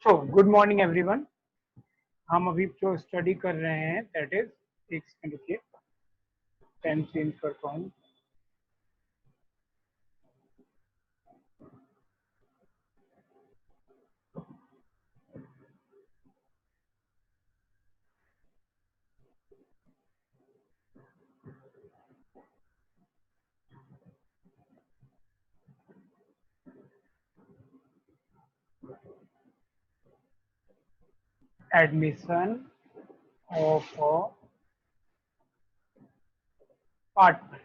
So good morning everyone. हम अभी जो स्टडी कर रहे हैं दैट इज एक सेकंड रुकिए, पेन चेंज करता हूँ। एडमिशन ऑफ पार्टनर,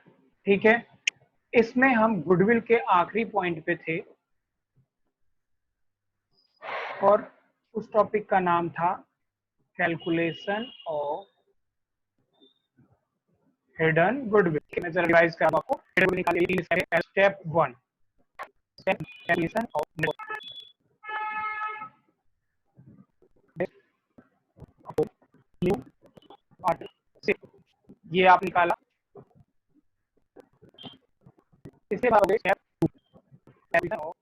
ठीक है। इसमें हम गुडविल के आखिरी पॉइंट पे थे और उस टॉपिक का नाम था कैलकुलेशन ऑफ हिडन गुडविल। मैं जरा रिवाइज कर आपको। हिडन निकालिए step 1, calculation of new partnership, ये आप निकाला। इसके बाद step 2, calculation of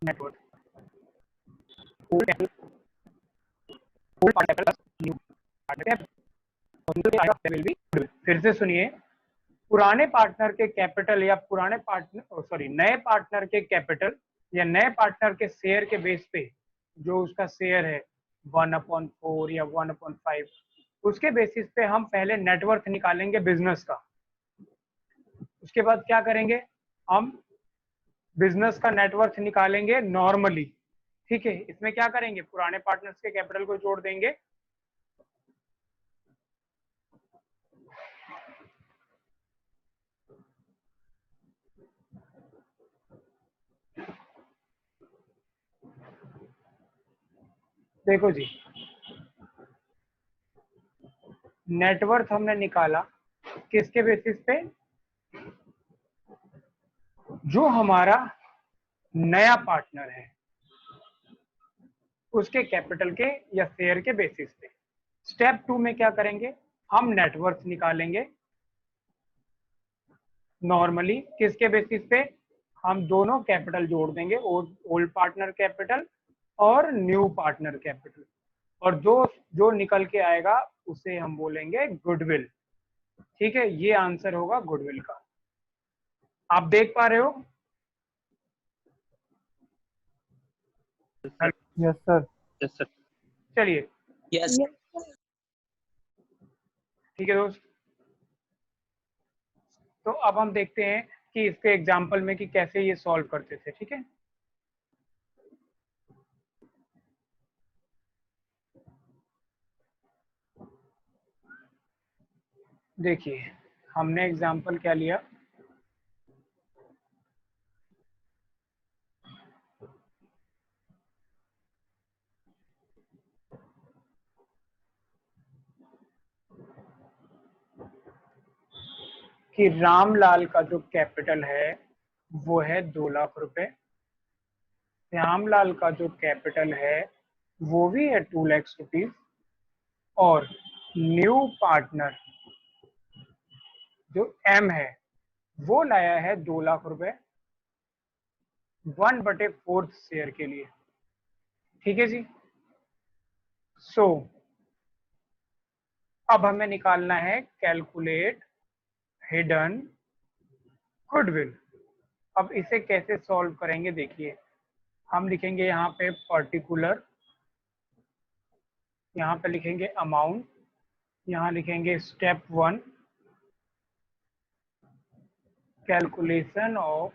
network old capital plus new partner. फिर से सुनिए, पुराने पार्टनर के कैपिटल या पुराने पार्टनर नए पार्टनर के कैपिटल या नए पार्टनर के शेयर के बेस पे जो उसका शेयर है 1/4 या 1/5, उसके बेसिस पे हम पहले नेटवर्थ निकालेंगे बिजनेस का। उसके बाद क्या करेंगे, हम बिजनेस का नेटवर्थ निकालेंगे नॉर्मली, ठीक है। इसमें क्या करेंगे, पुराने पार्टनर्स के कैपिटल को जोड़ देंगे, देखो जी, नेटवर्थ हमने निकाला किसके बेसिस पे, जो हमारा नया पार्टनर है उसके कैपिटल के या शेयर के बेसिस पे। स्टेप 2 में क्या करेंगे, हम नेटवर्थ निकालेंगे नॉर्मली किसके बेसिस पे, हम दोनों कैपिटल जोड़ देंगे, ओल्ड पार्टनर कैपिटल और न्यू पार्टनर कैपिटल, और जो निकल के आएगा उसे हम बोलेंगे गुडविल, ठीक है। ये आंसर होगा गुडविल का। आप देख पा रहे हो? Yes sir. Yes sir. चलिए, यस ठीक है दोस्त। तो अब हम देखते हैं कि इसके एग्जाम्पल में कि कैसे ये सॉल्व करते थे, ठीक है। देखिए, हमने एग्जाम्पल क्या लिया, कि रामलाल का जो कैपिटल है वो है 2 लाख रुपए, श्यामलाल का जो कैपिटल है वो भी है 2 लाख रुपीज, और न्यू पार्टनर जो एम है वो लाया है 2 लाख रुपए 1/4 शेयर के लिए, ठीक है जी। सो अब हमें निकालना है कैलकुलेट हिडन गुडविल। अब इसे कैसे सॉल्व करेंगे, देखिए, हम लिखेंगे यहाँ पे पर्टिकुलर, यहाँ पे लिखेंगे अमाउंट, यहाँ लिखेंगे स्टेप 1 कैलकुलेशन ऑफ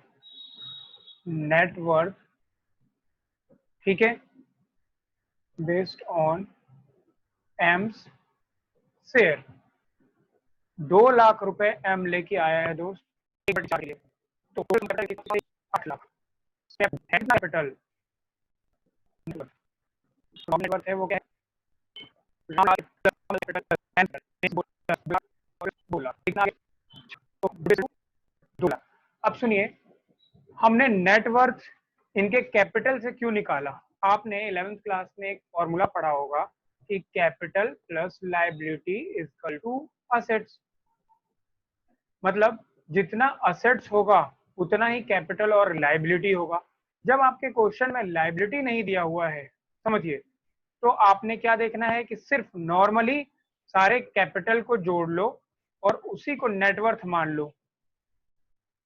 नेटवर्थ, ठीक है, based on AIIMS share. 2 lakh रुपए एम लेके आया है दोस्त, 1/4 के लिए, तो कुल कैपिटल कितना, 8 लाख। स्टेप कैपिटल नेटवर्थ है वो क्या है, अब सुनिए, हमने नेटवर्थ इनके कैपिटल से क्यों निकाला। आपने 11th क्लास में एक फॉर्मूला पढ़ा होगा कि capital plus liability equal to assets, मतलब जितना असेट्स होगा उतना ही कैपिटल और लायबिलिटी होगा। जब आपके क्वेश्चन में लायबिलिटी नहीं दिया हुआ है, समझिए। तो आपने क्या देखना है कि सिर्फ नॉर्मली सारे कैपिटल को जोड़ लो और उसी को नेटवर्थ मान लो।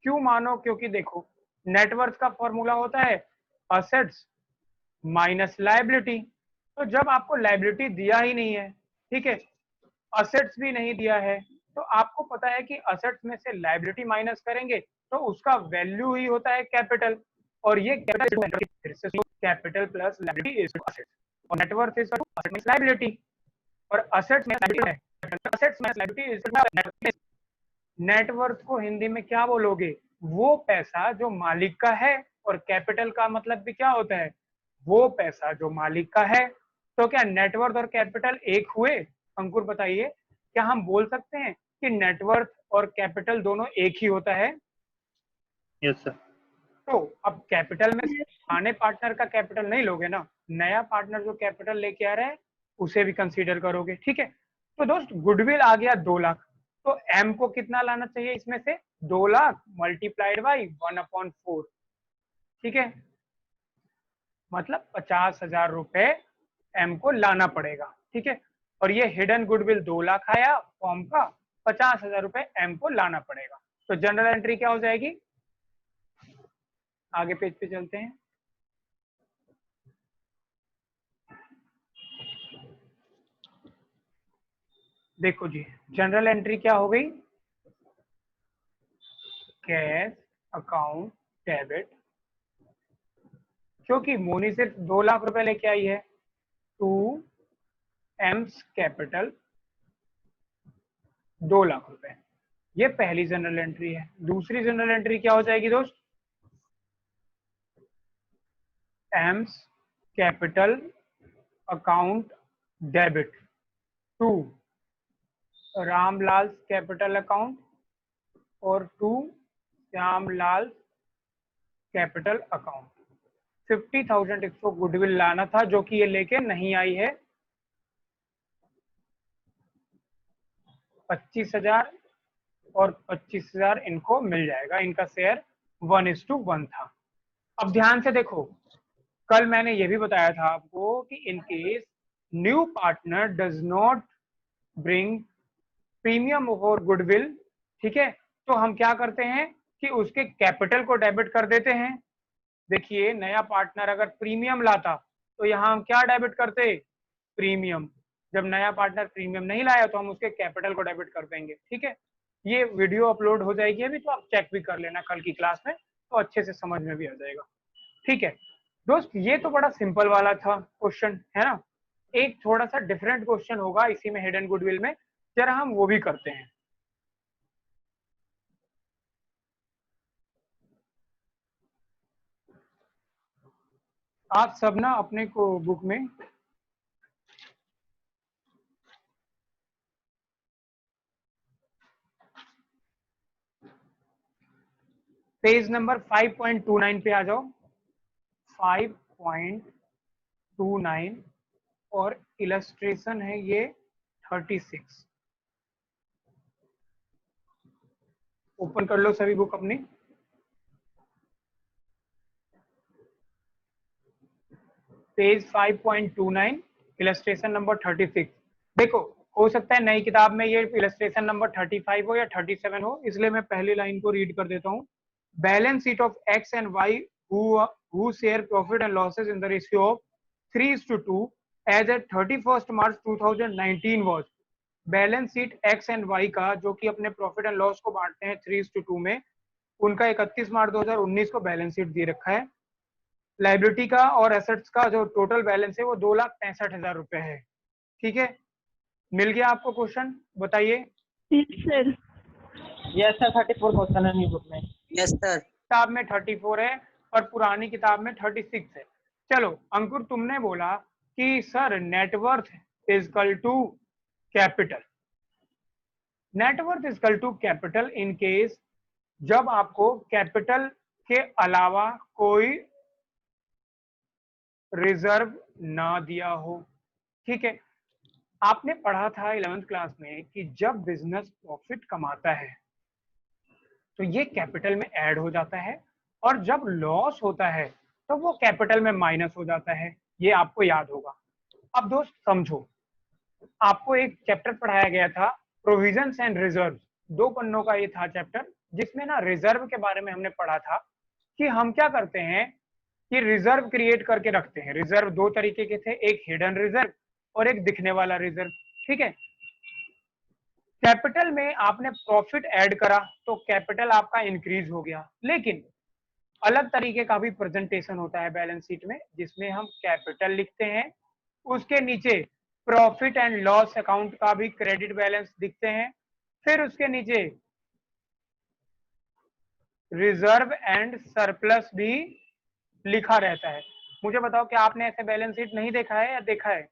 क्यों मानो? क्योंकि देखो नेटवर्थ का फॉर्मूला होता है असेट्स माइनस लायबिलिटी। तो जब आपको लायबिलिटी दिया ही नहीं है, ठीक है, असेट्स भी नहीं दिया है, तो आपको पता है कि असेट्स में से लायबिलिटी माइनस करेंगे तो उसका वैल्यू ही होता है कैपिटल, और ये कैपिटल फिर से capital plus liability is assets, और net worth is asset minus liability, और असेट्स में लायबिलिटी है, assets minus liability is net worth को हिंदी में क्या बोलोगे? वो पैसा जो मालिक का है, और कैपिटल का मतलब भी क्या होता है? वो पैसा जो मालिक का है। तो क्या नेटवर्थ और कैपिटल एक हुए? अंकुर बताइए, क्या हम बोल सकते हैं कि नेटवर्थ और कैपिटल दोनों एक ही होता है? Yes sir. तो अब कैपिटल में पुराने पार्टनर का कैपिटल नहीं लोगे ना, नया पार्टनर जो कैपिटल लेके आ रहा है उसे भी कंसीडर करोगे, ठीक है। तो दोस्त गुडविल आ गया 2 लाख, तो एम को कितना लाना चाहिए इसमें से? 2 लाख मल्टीप्लाइड बाई 1/4, ठीक है, मतलब 50,000 रुपए एम को लाना पड़ेगा, ठीक है। और ये हिडन गुडविल 2 लाख आया फॉर्म का, 50,000 रुपए एम को लाना पड़ेगा। तो जनरल एंट्री क्या हो जाएगी? आगे पेज पे चलते हैं। देखो जी, जनरल एंट्री क्या हो गई? कैश अकाउंट डेबिट, क्योंकि मोनी सिर्फ 2 लाख रुपए लेके आई है, टू एम्स कैपिटल 2 लाख रुपए, ये पहली जनरल एंट्री है। दूसरी जनरल एंट्री क्या हो जाएगी दोस्त? M's capital account debit to Ramlal capital account और टू श्यामलाल कैपिटल अकाउंट। 50,000 इसको गुडविल लाना था, जो कि ये लेके नहीं आई है। 25,000 और 25,000 इनको मिल जाएगा, इनका शेयर 1:1 था। अब ध्यान से देखो, कल मैंने ये भी बताया था आपको कि in case new partner does not bring premium और गुडविल, ठीक है, तो हम क्या करते हैं कि उसके कैपिटल को डेबिट कर देते हैं। देखिए नया पार्टनर अगर प्रीमियम लाता तो यहाँ हम क्या डेबिट करते? प्रीमियम। जब नया पार्टनर प्रीमियम नहीं लाया तो हम उसके कैपिटल को डेबिट कर देंगे, ठीक है। ये वीडियो अपलोड हो जाएगी अभी, तो आप चेक भी कर लेना कल की क्लास में, तो अच्छे से समझ में भी आ जाएगा, ठीक है। दोस्त ये तो बड़ा सिंपल वाला था क्वेश्चन, है ना। एक थोड़ा सा डिफरेंट क्वेश्चन होगा इसी में हिडन गुडविल में, जरा हम वो भी करते हैं। आप सब ना अपने को बुक में पेज नंबर 5.29 पे आ जाओ। 5.29 और इलस्ट्रेशन है ये 36। ओपन कर लो सभी बुक अपनी। Page 5.29 illustration number 36। देखो हो सकता है नई किताब में ये इलस्ट्रेशन नंबर 35 हो या 37 हो, इसलिए मैं पहली लाइन को रीड कर देता हूँ। Balance sheet of X and Y who share profit and losses in the ratio of 3:2 as at 31st March 2019 was। Balance sheet X and Y का, जो कि अपने प्रॉफिट एंड लॉस को बांटते हैं 3:2 में, उनका 31 मार्च 2019 को बैलेंस शीट दे रखा है। लाइबिलिटी का और एसेट्स का जो टोटल बैलेंस है वो 2,65,000 रुपए है, ठीक है। मिल गया आपको क्वेश्चन? बताइए। सर यस सर, 34 क्वेश्चन है न्यू बुक में। Yes sir. किताब में 34 है और पुरानी किताब में 36 है। चलो अंकुर, तुमने बोला कि sir net worth is equal to capital. Net worth is equal to capital in case जब आपको कैपिटल के अलावा कोई रिजर्व ना दिया हो, ठीक है। आपने पढ़ा था 11th क्लास में कि जब बिजनेस प्रॉफिट कमाता है तो ये कैपिटल में ऐड हो जाता है, और जब लॉस होता है तो वो कैपिटल में माइनस हो जाता है। ये आपको याद होगा। अब दोस्त समझो, आपको एक चैप्टर पढ़ाया गया था प्रोविजंस एंड रिजर्व, 2 पन्नों का ये था चैप्टर, जिसमें ना रिजर्व के बारे में हमने पढ़ा था कि हम क्या करते हैं कि रिजर्व क्रिएट करके रखते हैं। रिजर्व 2 तरीके के थे, एक हिडन रिजर्व और एक दिखने वाला रिजर्व। ठीक है, कैपिटल में आपने प्रॉफिट ऐड करा तो कैपिटल आपका इंक्रीज हो गया, लेकिन अलग तरीके का भी प्रेजेंटेशन होता है बैलेंस शीट में, जिसमें हम कैपिटल लिखते हैं, उसके नीचे प्रॉफिट एंड लॉस अकाउंट का भी क्रेडिट बैलेंस दिखते हैं, फिर उसके नीचे रिजर्व एंड सरप्लस भी लिखा रहता है। मुझे बताओ कि आपने ऐसे बैलेंस शीट नहीं देखा है या देखा है?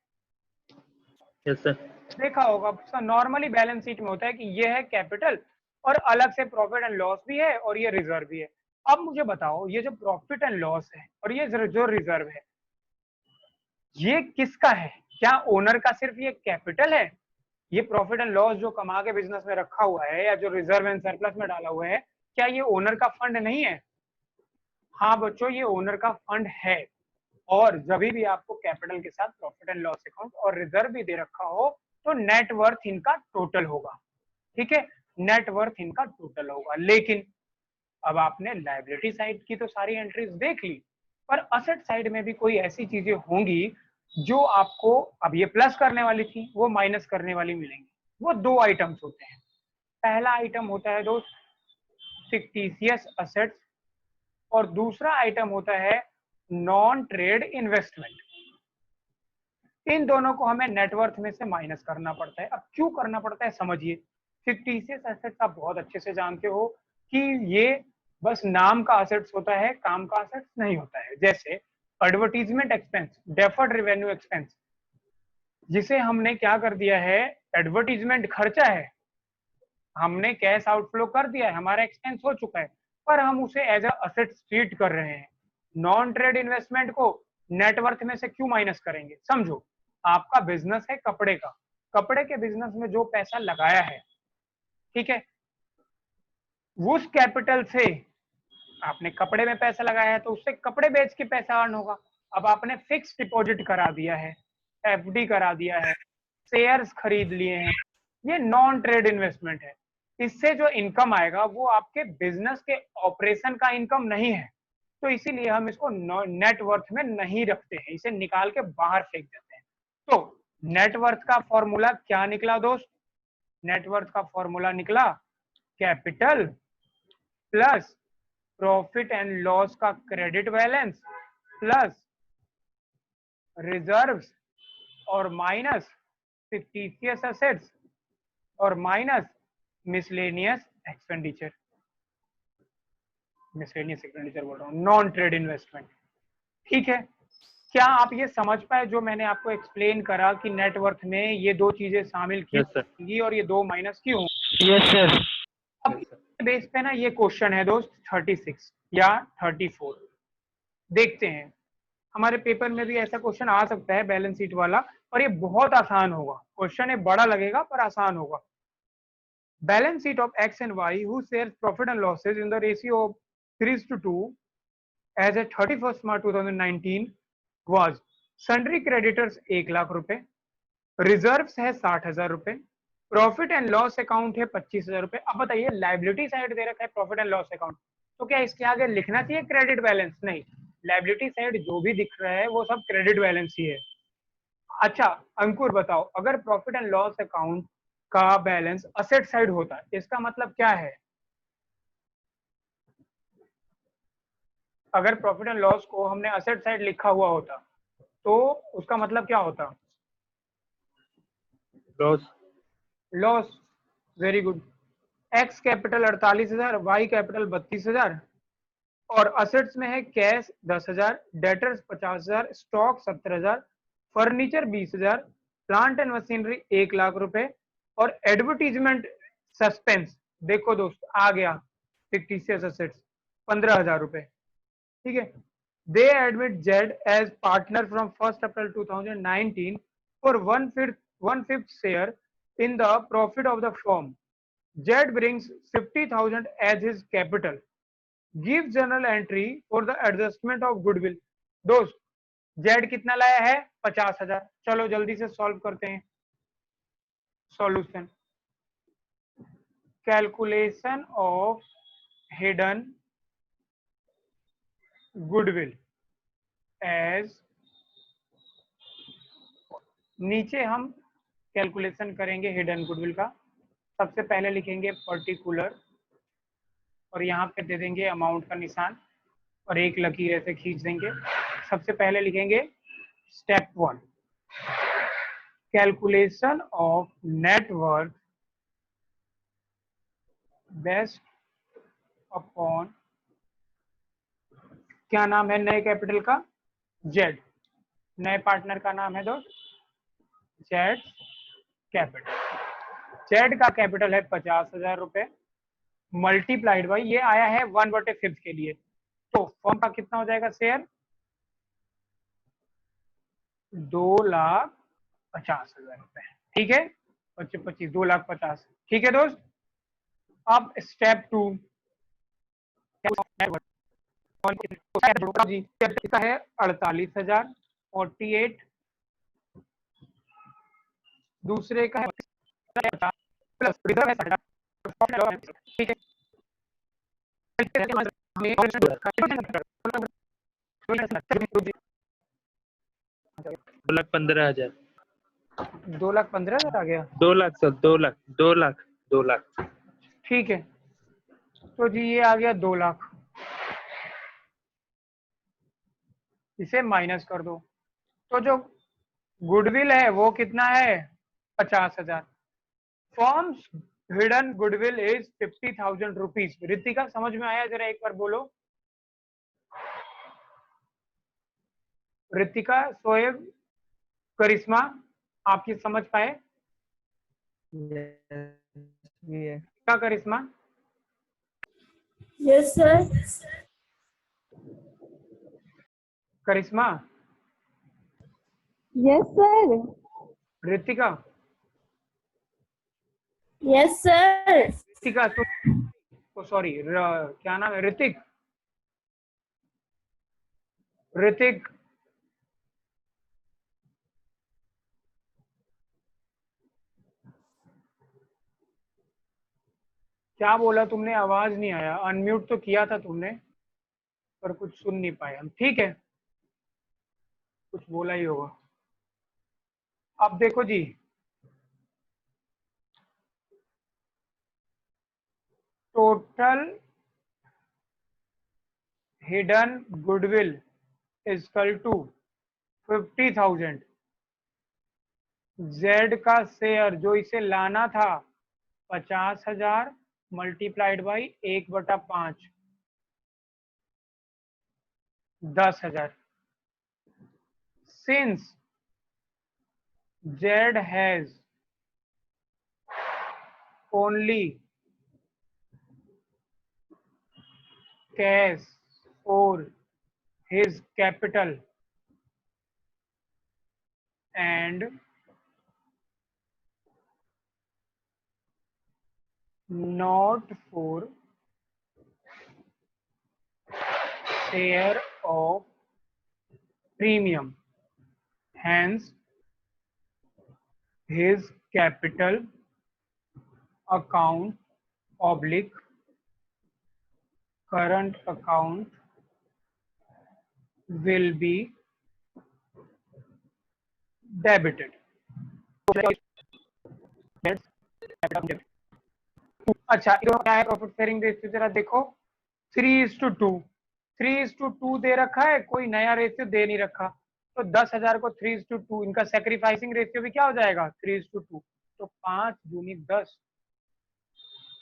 Yes sir. देखा होगा। नॉर्मली बैलेंस शीट में होता है कि ये है कैपिटल और अलग से प्रॉफिट एंड लॉस भी है और ये रिजर्व भी है। अब मुझे बताओ, ये जो प्रॉफिट एंड लॉस है और ये जो रिजर्व है, ये किसका है? क्या ओनर का सिर्फ ये कैपिटल है? ये प्रॉफिट एंड लॉस जो कमा के बिजनेस में रखा हुआ है या जो रिजर्व एंड सरप्लस में डाला हुआ है, क्या ये ओनर का फंड नहीं है? हाँ बच्चों, ये ओनर का फंड है। और जब भी आपको कैपिटल के साथ प्रॉफिट एंड लॉस अकाउंट और रिजर्व भी दे रखा हो तो नेट वर्थ इनका टोटल होगा। ठीक है, नेट वर्थ इनका टोटल होगा। लेकिन अब आपने लायबिलिटी साइड की तो सारी एंट्रीज देख ली, पर असेट साइड में भी कोई ऐसी चीजें होंगी जो आपको, अब ये प्लस करने वाली थी वो माइनस करने वाली मिलेंगी। वो 2 आइटम्स होते हैं। पहला आइटम होता है दोस्त फिक्टिशियस असेट्स और दूसरा आइटम होता है नॉन ट्रेड इन्वेस्टमेंट। इन दोनों को हमें नेटवर्थ में से माइनस करना पड़ता है। अब क्यों करना पड़ता है समझिए। फिक्टिशियस एसेट्स आप बहुत अच्छे से जानते हो कि ये बस नाम का असेट्स होता है, काम का असेट्स नहीं होता है। जैसे advertisement expense, deferred revenue expense, जिसे हमने क्या कर दिया है, एडवर्टीजमेंट खर्चा है, हमने कैश आउटफ्लो कर दिया है, हमारा एक्सपेंस हो चुका है, पर हम उसे एज अ असेट ट्रीट कर रहे हैं। नॉन ट्रेड इन्वेस्टमेंट को नेटवर्थ में से क्यों माइनस करेंगे? समझो, आपका बिजनेस है कपड़े का, कपड़े के बिजनेस में जो पैसा लगाया है, ठीक है, उस कैपिटल से आपने कपड़े में पैसा लगाया है तो उससे कपड़े बेच के पैसा अर्न होगा। अब आपने फिक्स डिपॉजिट करा दिया है, एफडी करा दिया है, शेयर्स खरीद लिए हैं, ये नॉन ट्रेड इन्वेस्टमेंट है। इससे जो इनकम आएगा वो आपके बिजनेस के ऑपरेशन का इनकम नहीं है, तो इसीलिए हम इसको नेटवर्थ में नहीं रखते हैं, इसे निकाल के बाहर फेंक देते हैं। तो नेटवर्थ का फॉर्मूला क्या निकला दोस्त? नेटवर्थ का फॉर्मूला निकला capital plus profit and loss का क्रेडिट बैलेंस प्लस रिजर्व्स और माइनस फिक्टिशियस एसेट्स और minus miscellaneous expenditure. Miscellaneous expenditure बोल रहा हूँ, नॉन ट्रेड इन्वेस्टमेंट। ठीक है, क्या आप ये समझ पाए जो मैंने आपको एक्सप्लेन करा कि नेटवर्थ में ये 2 चीजें शामिल की होंगी और ये 2 माइनस की होंगी? Yes sir. अब बेस पे ना ये क्वेश्चन है दोस्त 36 या 34, देखते हैं। हमारे पेपर में भी ऐसा क्वेश्चन आ सकता है बैलेंस शीट वाला, और ये बहुत आसान होगा। क्वेश्चन ये बड़ा लगेगा पर आसान होगा। Balance sheet of X and Y who shares profit and losses in the ratio of 3:2 as a 31 March 2019 was sundry creditors 1 lakh रुपए, रिजर्व्स है 60,000 रुपए, प्रॉफिट एंड लॉस अकाउंट है 25,000 रुपए। अब बताइए, लाइबिलिटी साइड दे रखा है प्रॉफिट एंड लॉस अकाउंट, तो क्या इसके आगे लिखना चाहिए क्रेडिट बैलेंस? नहीं, लाइबिलिटी साइड जो भी दिख रहा है वो सब क्रेडिट बैलेंस ही है। अच्छा अंकुर बताओ, अगर प्रॉफिट एंड लॉस अकाउंट का बैलेंस असेट साइड होता, इसका मतलब क्या है? अगर प्रॉफिट एंड लॉस को हमने असेट साइड लिखा हुआ होता तो उसका मतलब क्या होता? Loss. Loss. Very good. X capital 48,000, Y capital 32,000 और असेट्स में है cash 10,000, debtors 50,000, stock 70,000, furniture 20,000, plant and machinery 1 lakh रुपए और एडवर्टीजमेंट सस्पेंस, देखो दोस्त आ गया फिक्टिशियस असेट्स 15,000 रुपए। ठीक है, they admitted Z as partner from 1 April 2019 for 1/5 share in the profit of the firm. Jed brings 50,000 as his capital. Give journal entry for the adjustment of goodwill. दोस्त Z कितना लाया है 50,000। चलो जल्दी से सॉल्व करते हैं। Solution, calculation of hidden goodwill as, नीचे हम कैलकुलेशन करेंगे हिडन गुडविल का। सबसे पहले लिखेंगे पर्टिकुलर और यहाँ पे दे देंगे अमाउंट का निशान और एक लकीर ऐसे खींच देंगे। सबसे पहले लिखेंगे step 1, calculation of net worth based upon, क्या नाम है नए कैपिटल का, जेड। नए पार्टनर का नाम है दोस्त जेड कैपिटल। जेड का कैपिटल है 50,000 रुपए, मल्टीप्लाइड बाई ये आया है 1/5 के लिए, तो फर्म का कितना हो जाएगा शेयर 2,50,000 रुपए। ठीक है, 25 2,50,000। ठीक है दोस्त। अब स्टेप 2 जी कितना है 48,000, 48, दूसरे का है प्लस रिजर्व है 60,000। ठीक है, 2,15,000। 2,15,000 आ गया। 2,00,000 सर, 2,00,000 2,00,000 2,00,000। ठीक है, तो जी ये आ गया 2 लाख, इसे माइनस कर दो। तो जो गुडविल है वो कितना है 50,000। Forms hidden goodwill is 50,000 rupees. Ritika समझ में आया, जरा एक बार बोलो। रितिका, शोएब, करिश्मा, आपकी समझ पाए? क्या Karishma? Yes sir. Karishma, yes sir. Ritika, yes sir. Ritika sorry क्या नाम है, ऋतिक, ऋतिक, क्या बोला तुमने, आवाज नहीं आया। अनम्यूट तो किया था तुमने पर कुछ सुन नहीं पाए हम। ठीक है, कुछ बोला ही होगा। अब देखो जी, total hidden goodwill is equal to 50,000। Z का शेयर जो इसे लाना था 50,000 multiplied by 1/5, 10,000। Since Z has only cash for his capital and not for share of premium, hence his capital account oblique current account will be debited. अच्छा, क्या है profit sharing ratio, जरा देखो 3:2। 3:2 दे रखा है, कोई नया रेशियो दे नहीं रखा। तो 10,000 को 3:2, इनका सेक्रीफाइसिंग रेशियो भी क्या हो जाएगा 3:2। तो 5 दूनी 10,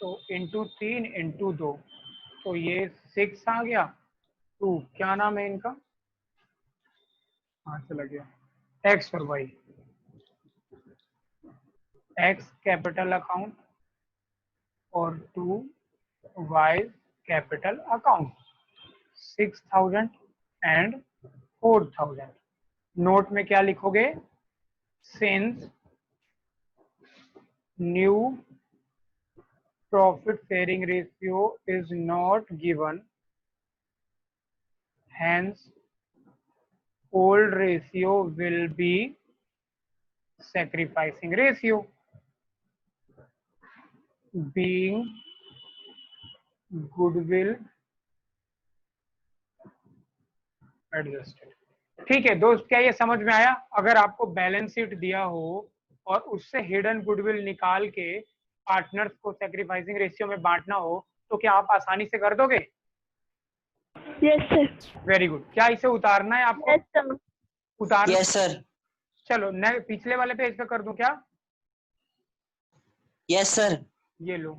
तो इंटू 3 इंटू 2, तो ये 6 आ गया। 2 क्या नाम है इनका, हाँ चला गया, एक्स और वाई। एक्स कैपिटल अकाउंट और 2 Y capital account, 6,000 and 4,000। Note में क्या लिखोगे, since new profit sharing ratio is not given, hence old ratio will be sacrificing ratio. Being goodwill adjusted. ठीक है दोस्त, क्या ये समझ में आया? अगर आपको बैलेंस शीट दिया हो और उससे हिडन गुडविल निकाल के पार्टनर्स को सैक्रिफाइसिंग रेशियो में बांटना हो तो क्या आप आसानी से कर दोगे? Yes, sir. Very good. क्या इसे उतारना है आपको? Yes, sir. उतार यस सर। चलो पिछले वाले पेज पे कर दूं क्या? Yes sir. ये लो,